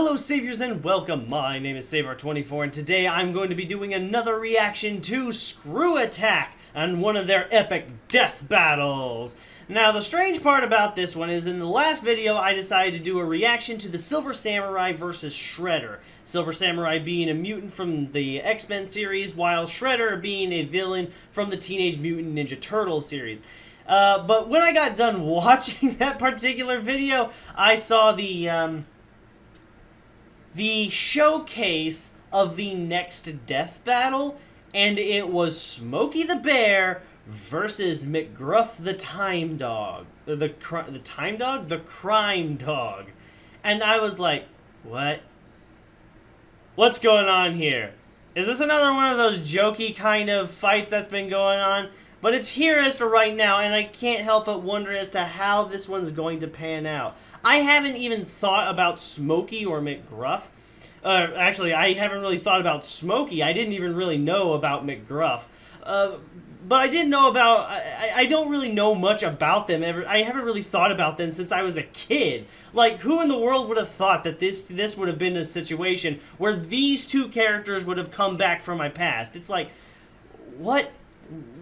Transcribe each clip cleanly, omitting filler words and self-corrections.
Hello Saviors and welcome, my name is Seivar24 and today I'm going to be doing another reaction to Screwattack and one of their epic death battles. Now the strange part about this one is in the last video I decided to do a reaction to the Silver Samurai versus Shredder. Silver Samurai being a mutant from the X-Men series while Shredder being a villain from the Teenage Mutant Ninja Turtles series. But when I got done watching that particular video, I saw the showcase of the next death battle, and it was Smokey the Bear versus McGruff the Time Dog. The Time Dog? The Crime Dog. And I was like, what? What's going on here? Is this another one of those jokey kind of fights that's been going on? But it's here as to right now, and I can't help but wonder as to how this one's going to pan out. I haven't even thought about Smokey or McGruff. Actually, I haven't really thought about Smokey. I didn't even really know about McGruff. But I didn't know about... I don't really know much about them. I haven't really thought about them since I was a kid. Like, who in the world would have thought that this would have been a situation where these two characters would have come back from my past? It's like, what...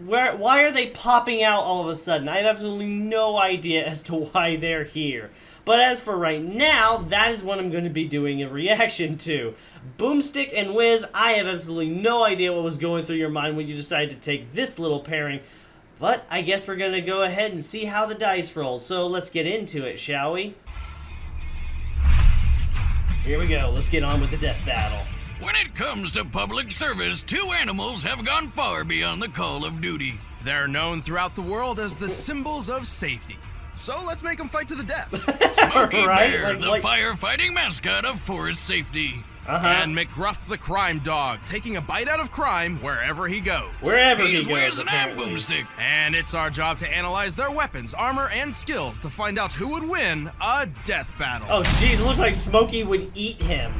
Why are they popping out all of a sudden? I have absolutely no idea as to why they're here. But as for right now, that is what I'm going to be doing a reaction to. Boomstick and Wiz, I have absolutely no idea what was going through your mind when you decided to take this little pairing. But I guess we're going to go ahead and see how the dice roll. So let's get into it, shall we? Here we go. Let's get on with the death battle. When it comes to public service, two animals have gone far beyond the call of duty. They're known throughout the world as the symbols of safety. So let's make them fight to the death. Smokey Right? Bear, Like- the firefighting mascot of forest safety. And McGruff the crime dog, taking a bite out of crime wherever he goes. Wherever He's he goes, Wiz and I'm apparently. Boomstick. And it's our job to analyze their weapons, armor, and skills to find out who would win a death battle. Oh, geez, it looks like Smokey would eat him.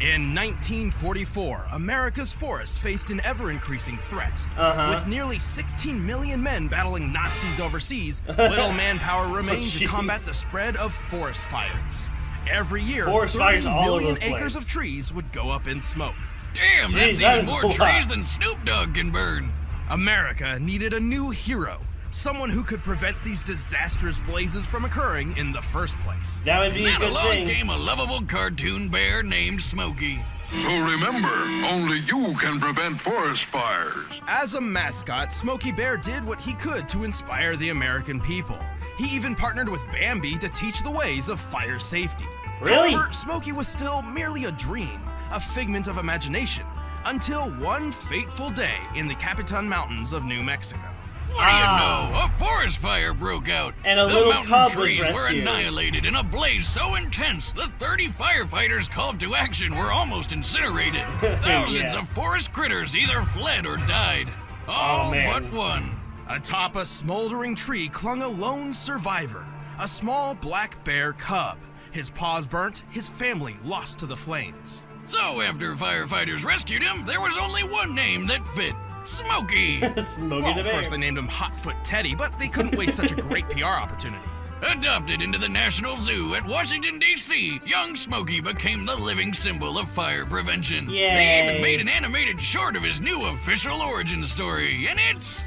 In 1944, America's forests faced an ever-increasing threat. With nearly 16 million men battling Nazis overseas, little manpower remained to combat the spread of forest fires. Every year, Forest 30 fires all over million the acres place. of trees would go up in smoke. Damn, Jeez, that's that even is more a lot. trees than Snoop Dogg can burn. America needed a new hero, someone who could prevent these disastrous blazes from occurring in the first place. That would be a Then good along thing. came a lovable cartoon bear named Smokey. So remember, only you can prevent forest fires. As a mascot, Smokey Bear did what he could to inspire the American people. He even partnered with Bambi to teach the ways of fire safety. Really? However, Smokey was still merely a dream, a figment of imagination, until one fateful day in the Capitan Mountains of New Mexico. What do you know? A forest fire broke out. And a the little mountain cub was trees were rescued. annihilated in a blaze so intense the 30 firefighters called to action were almost incinerated. Thousands Yeah. of forest critters either fled or died. All man. but one. Atop a smoldering tree clung a lone survivor, a small black bear cub. His paws burnt, his family lost to the flames. So after firefighters rescued him, there was only one name that fit. Smokey. Smokey Well, the Bear. first they named him Hotfoot Teddy, but they couldn't waste such a great PR opportunity. Adopted into the National Zoo at Washington, D.C., young Smokey became the living symbol of fire prevention. They Yay. even made an animated short of his new official origin story, and it's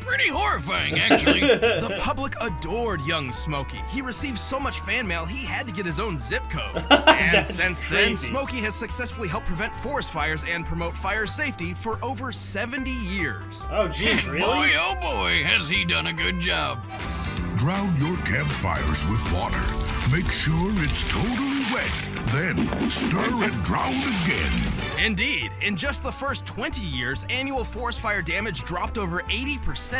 pretty horrifying, actually. The public adored young Smokey. He received so much fan mail, he had to get his own zip code. And That's since then, crazy. Smokey has successfully helped prevent forest fires and promote fire safety for over 70 years. Oh, jeez, And really? boy, oh boy, has he done a good job. Drown your campfires with water. Make sure it's totally wet. Then stir and drown again. Indeed, in just the first 20 years, annual forest fire damage dropped over 80%.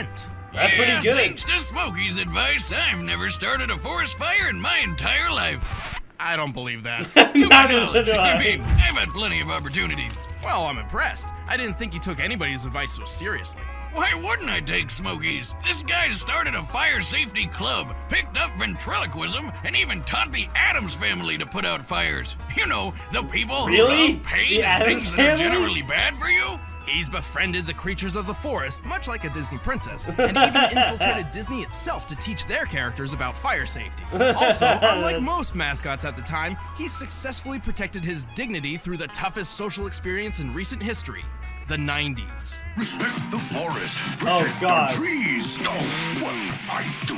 That's Yeah, pretty good. Thanks to Smokey's advice, I've never started a forest fire in my entire life. I don't believe that. To my Neither knowledge, do I I. mean, I've had plenty of opportunities. Well, I'm impressed. I didn't think you took anybody's advice so seriously. Why wouldn't I take Smokey's? This guy started a fire safety club, picked up ventriloquism, and even taught the Addams family to put out fires. You know, the people Really? who love pain The and Addams things that are family? generally bad for you. He's befriended the creatures of the forest, much like a Disney princess, and even infiltrated Disney itself to teach their characters about fire safety. Also, unlike most mascots at the time, he successfully protected his dignity through the toughest social experience in recent history, the 90s. Respect the forest. Oh, Protect God. the trees. Oh, what I do.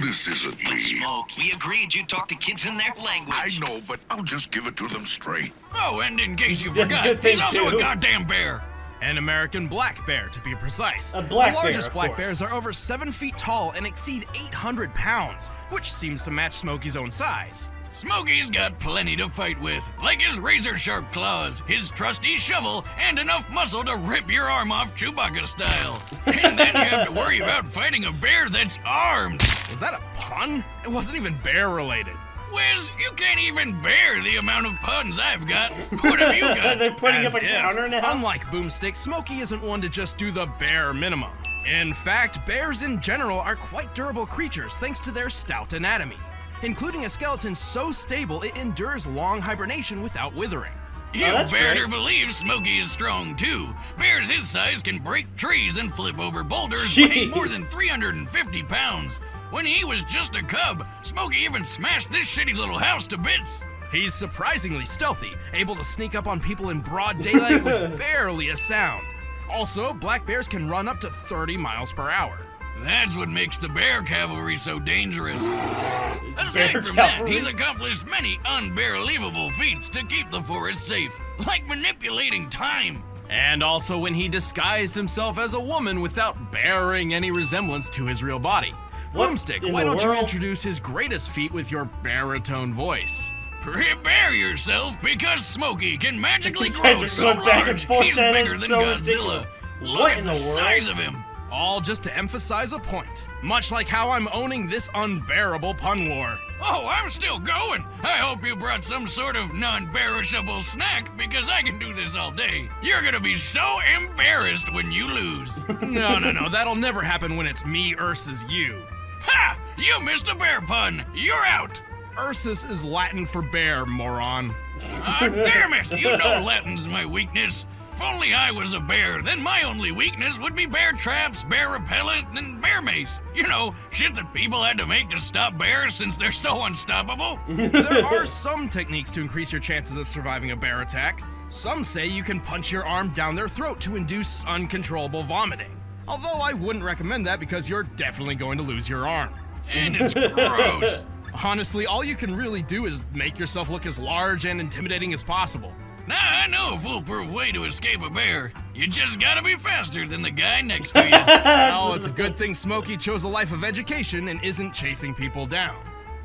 This isn't me. Smoke, we agreed you'd talk to kids in their language. I know, but I'll just give it to them straight. Oh, and in case you Good forgot, thing, he's also too. a goddamn bear. An American black bear, to be precise. A black the largest bear, of black course. bears are over 7 feet tall and exceed 800 pounds, which seems to match Smokey's own size. Smokey's got plenty to fight with, like his razor-sharp claws, his trusty shovel, and enough muscle to rip your arm off Chewbacca style. And then you have to worry about fighting a bear that's armed. Was that a pun? It wasn't even bear-related. Wiz, you can't even bear the amount of puns I've got. What have you got? They're putting As up a if. counter now. Unlike Boomstick, Smokey isn't one to just do the bare minimum. In fact, bears in general are quite durable creatures thanks to their stout anatomy, including a skeleton so stable it endures long hibernation without withering. You that's better great. believe Smokey is strong too. Bears his size can break trees and flip over boulders weighing more than Jeez. 350 pounds. When he was just a cub, Smokey even smashed this shitty little house to bits. He's surprisingly stealthy, able to sneak up on people in broad daylight with barely a sound. Also, black bears can run up to 30 miles per hour. That's what makes the bear cavalry so dangerous. Bear Aside from that, cavalry? he's accomplished many unbelievable feats to keep the forest safe, like manipulating time. And also when he disguised himself as a woman without bearing any resemblance to his real body. What Broomstick, in why the don't you world? introduce his greatest feat with your baritone voice? Prepare yourself, because Smokey can magically These grow guys are so going back and large, forth, he's and bigger it's than so Godzilla. ridiculous. Look What at in the the world? size of him. All just to emphasize a point, much like how I'm owning this unbearable pun war. Oh, I'm still going. I hope you brought some sort of non-perishable snack, because I can do this all day. You're gonna be so embarrassed when you lose. No, that'll never happen when it's me versus you. Ha! You missed a bear pun. You're out. Ursus is Latin for bear, moron. Ah, damn it! You know Latin's my weakness. If only I was a bear, then my only weakness would be bear traps, bear repellent, and bear mace. You know, shit that people had to make to stop bears since they're so unstoppable. There are some techniques to increase your chances of surviving a bear attack. Some say you can punch your arm down their throat to induce uncontrollable vomiting. Although I wouldn't recommend that because you're definitely going to lose your arm. And it's gross. Honestly, all you can really do is make yourself look as large and intimidating as possible. Now I know a foolproof way to escape a bear. You just gotta be faster than the guy next to you. Well, it's a good thing Smokey chose a life of education and isn't chasing people down.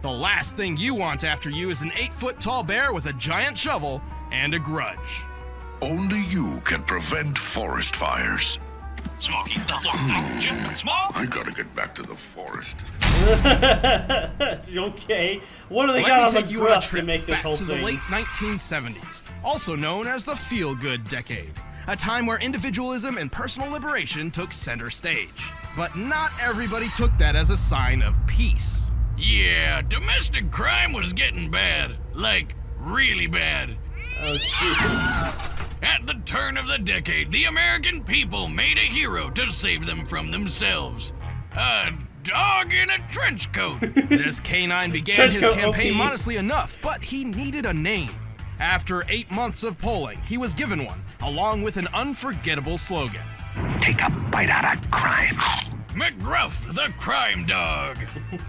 The last thing you want after you is an 8-foot-tall bear with a giant shovel and a grudge. Only you can prevent forest fires. Smokey, look out, Jim, Smoke! I gotta get back to the forest. Okay. What do they Let got me on take you on a McGruff to trip make this back whole to thing? the late 1970s, also known as the feel-good decade, a time where individualism and personal liberation took center stage. But not everybody took that as a sign of peace. Yeah, domestic crime was getting bad. Like, really bad. Oh, jeez. At the turn of the decade, the American people made a hero to save them from themselves. A dog in a trench coat. This canine began Trench his coat campaign OP. modestly enough, but he needed a name. After 8 months of polling, he was given one, along with an unforgettable slogan. Take a bite out of crime. McGruff, the crime dog.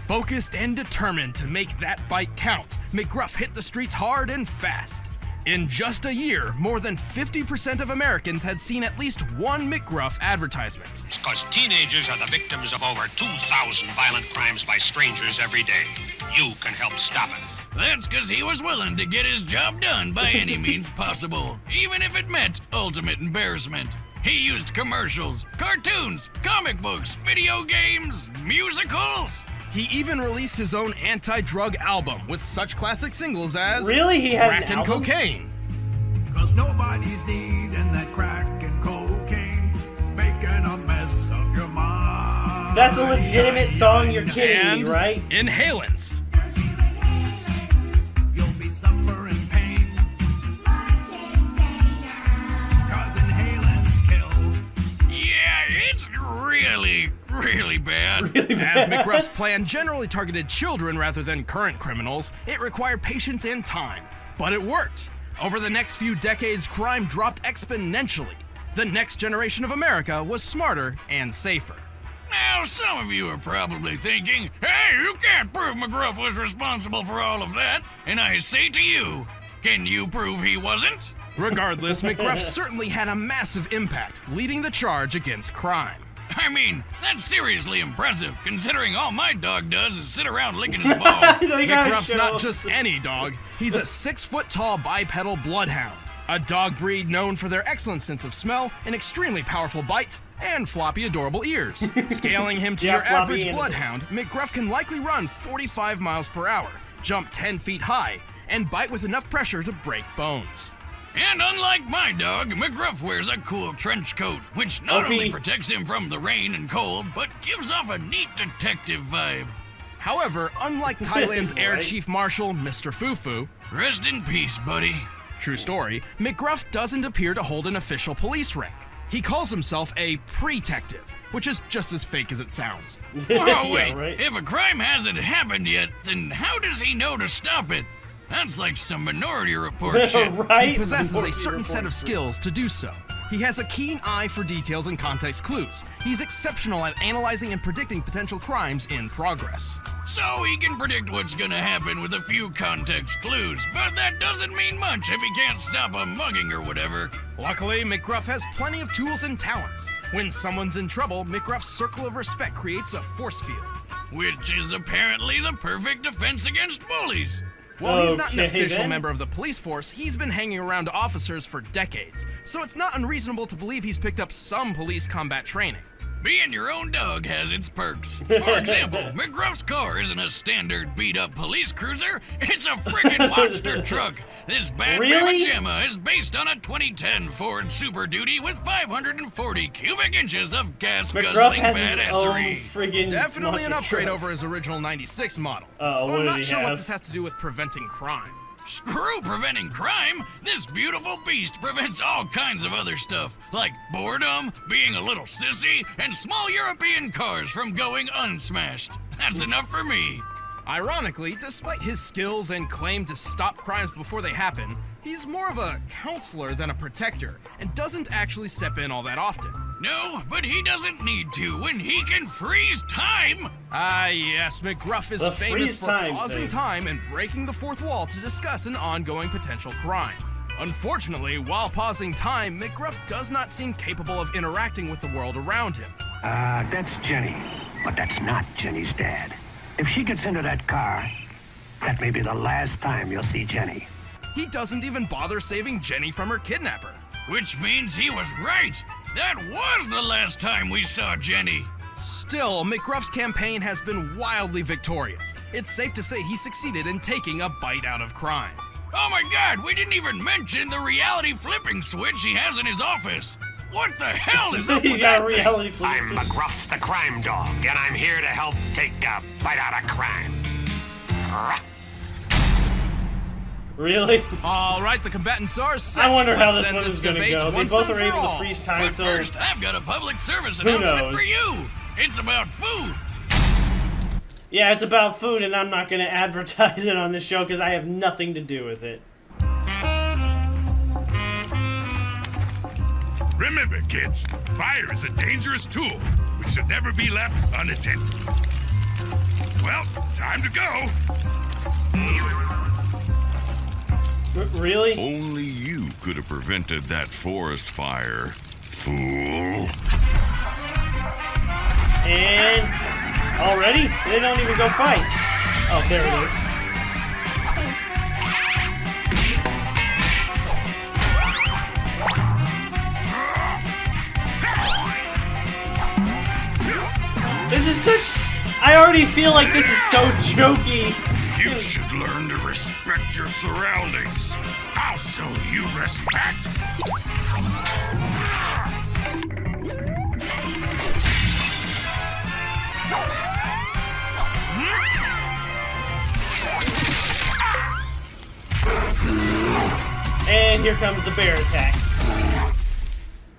Focused and determined to make that bite count, McGruff hit the streets hard and fast. In just a year, more than 50% of Americans had seen at least one McGruff advertisement. It's because teenagers are the victims of over 2,000 violent crimes by strangers every day. You can help stop it. That's because he was willing to get his job done by any means possible, even if it meant ultimate embarrassment. He used commercials, cartoons, comic books, video games, musicals. He even released his own anti-drug album with such classic singles as Really? He had Crack an and album? Cocaine, Cause nobody's needing that crack and cocaine, making a mess of your mind. That's a legitimate song, you're kidding and me, right? Inhalants. You'll be suffering pain. Cause inhalants As McGruff's plan generally targeted children rather than current criminals, it required patience and time. But it worked. Over the next few decades, crime dropped exponentially. The next generation of America was smarter and safer. Now, some of you are probably thinking, hey, you can't prove McGruff was responsible for all of that. And I say to you, can you prove he wasn't? Regardless, McGruff certainly had a massive impact, leading the charge against crime. I mean, that's seriously impressive, considering all my dog does is sit around licking his balls. McGruff's not just any dog. He's a 6-foot-tall bipedal bloodhound, a dog breed known for their excellent sense of smell, an extremely powerful bite, and floppy, adorable ears. Scaling him to your average bloodhound, McGruff can likely run 45 miles per hour, jump 10 feet high, and bite with enough pressure to break bones. And unlike my dog, McGruff wears a cool trench coat, which not only protects him from the rain and cold, but gives off a neat detective vibe. However, unlike Thailand's Air Chief Marshal, Mr. Fufu, rest in peace, buddy. True story, McGruff doesn't appear to hold an official police rank. He calls himself a pre-tective, which is just as fake as it sounds. Oh, wait, if a crime hasn't happened yet, then how does he know to stop it? That's like some Minority Report shit. He possesses a certain set of skills to do so. He has a keen eye for details and context clues. He's exceptional at analyzing and predicting potential crimes in progress. So he can predict what's gonna happen with a few context clues, but that doesn't mean much if he can't stop a mugging or whatever. Luckily, McGruff has plenty of tools and talents. When someone's in trouble, McGruff's circle of respect creates a force field. Which is apparently the perfect defense against bullies. While he's not an official member of the police force, he's been hanging around officers for decades, so it's not unreasonable to believe he's picked up some police combat training. Being your own dog has its perks. For example, McGruff's car isn't a standard beat-up police cruiser, it's a friggin' monster truck. This bad Gemma is based on a 2010 Ford Super Duty with 540 cubic inches of gas-guzzling badassery. Definitely an upgrade over his original 96 model. I'm not sure what this has to do with preventing crime. Screw preventing crime! This beautiful beast prevents all kinds of other stuff, like boredom, being a little sissy, and small European cars from going unsmashed. That's enough for me. Ironically, despite his skills and claim to stop crimes before they happen, he's more of a counselor than a protector, and doesn't actually step in all that often. No, but he doesn't need to when he can freeze time! Ah, yes, McGruff is famous for pausing time and breaking the fourth wall to discuss an ongoing potential crime. Unfortunately, while pausing time, McGruff does not seem capable of interacting with the world around him. That's Jenny, but that's not Jenny's dad. If she gets into that car, that may be the last time you'll see Jenny. He doesn't even bother saving Jenny from her kidnapper. Which means he was right! That was the last time we saw Jenny! Still, McGruff's campaign has been wildly victorious. It's safe to say he succeeded in taking a bite out of crime. Oh my god, we didn't even mention the reality flipping switch he has in his office! What the hell is up with that thing? I'm McGruff the crime dog, and I'm here to help take a bite out of crime. Really? All right, the combatants are set. I wonder how this one is going to go. They both are able to freeze time, but so... first, I've got a public service announcement for you. It's about food. Yeah, it's about food, and I'm not going to advertise it on this show because I have nothing to do with it. Remember, kids, fire is a dangerous tool which should never be left unattended. Well, time to go. Really? Only you could have prevented that forest fire, fool. And already? They don't even go fight. Oh, there it is. This is such... I already feel like this is so jokey. You should learn to respect your surroundings. I'll show you respect. And here comes the bear attack.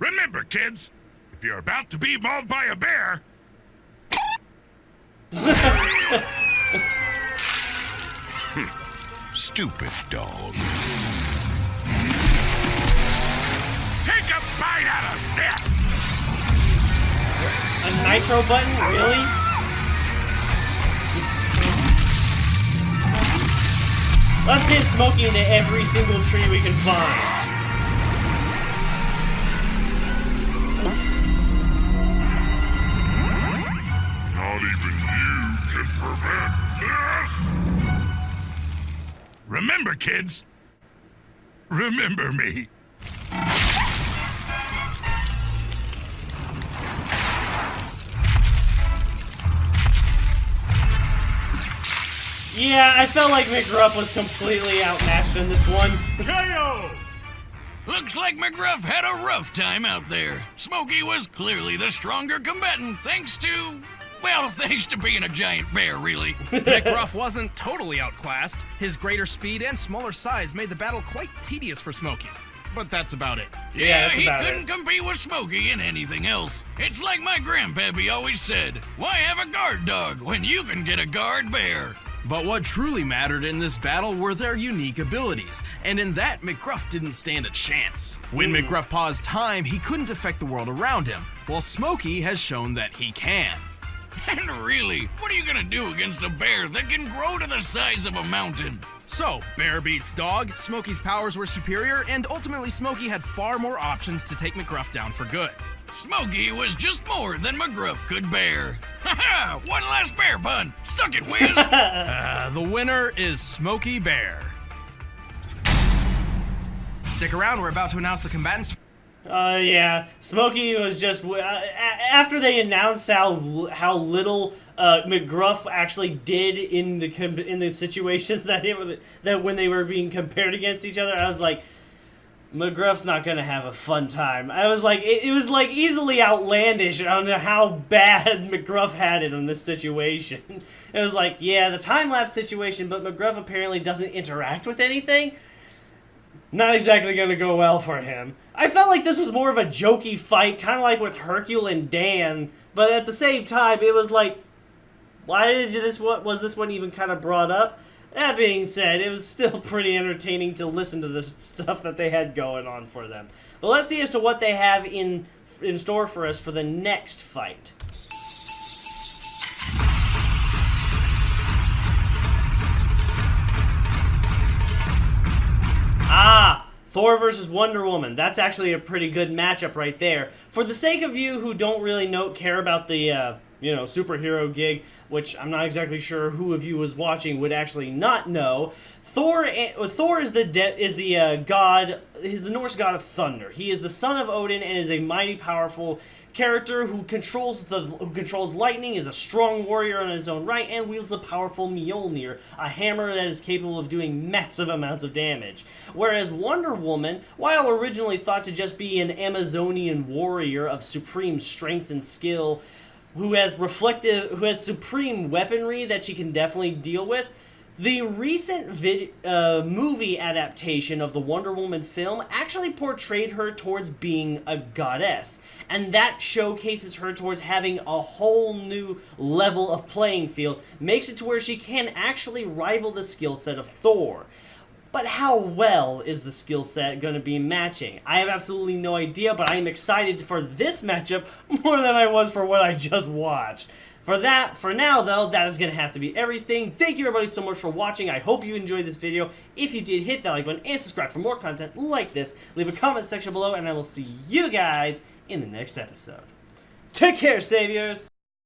Remember, kids, if you're about to be mauled by a bear, Stupid dog. Take a bite out of this! A nitro button? Really? Let's hit Smokey into every single tree we can find. Not even you can prevent this! Remember, kids. Remember me. Yeah, I felt like McGruff was completely outmatched in this one. KO! Looks like McGruff had a rough time out there. Smokey was clearly the stronger combatant, thanks to being a giant bear, really. McGruff wasn't totally outclassed. His greater speed and smaller size made the battle quite tedious for Smokey. But that's about it. Yeah, that's he about couldn't compete with Smokey in anything else. It's like my grandpappy always said, why have a guard dog when you can get a guard bear? But what truly mattered in this battle were their unique abilities, and in that, McGruff didn't stand a chance. When McGruff paused time, he couldn't affect the world around him, while Smokey has shown that he can. And really, what are you gonna do against a bear that can grow to the size of a mountain? So, bear beats dog, Smokey's powers were superior, and ultimately Smokey had far more options to take McGruff down for good. Smokey was just more than McGruff could bear. Ha-ha! One last bear pun! Suck it, Wiz! The winner is Smokey Bear. Stick around, we're about to announce the combatants. Yeah, Smokey was just after they announced how little McGruff actually did in the situations that when they were being compared against each other. I was like, McGruff's not gonna have a fun time. I was like, it was like easily outlandish on how bad McGruff had it in this situation. It was like, yeah, the time lapse situation, but McGruff apparently doesn't interact with anything. Not exactly gonna go well for him. I felt like this was more of a jokey fight, kind of like with Hercule and Dan, but at the same time, it was like, was this one even kind of brought up? That being said, it was still pretty entertaining to listen to the stuff that they had going on for them. But let's see as to what they have in store for us for the next fight. Thor versus Wonder Woman. That's actually a pretty good matchup right there. For the sake of you who don't really care about the superhero gig, which I'm not exactly sure who of you was watching would actually not know, Thor is the god. He's the Norse god of thunder. He is the son of Odin and is a mighty powerful character who controls lightning, is a strong warrior in his own right, and wields the powerful Mjolnir, a hammer that is capable of doing massive amounts of damage. Whereas Wonder Woman, while originally thought to just be an Amazonian warrior of supreme strength and skill, who has supreme weaponry that she can definitely deal with, the recent movie adaptation of the Wonder Woman film actually portrayed her towards being a goddess, and that showcases her towards having a whole new level of playing field, makes it to where she can actually rival the skill set of Thor. But how well is the skill set going to be matching? I have absolutely no idea, but I am excited for this matchup more than I was for what I just watched. For now though, that is going to have to be everything. Thank you everybody so much for watching. I hope you enjoyed this video. If you did, hit that like button and subscribe for more content like this. Leave a comment section below, and I will see you guys in the next episode. Take care, saviors!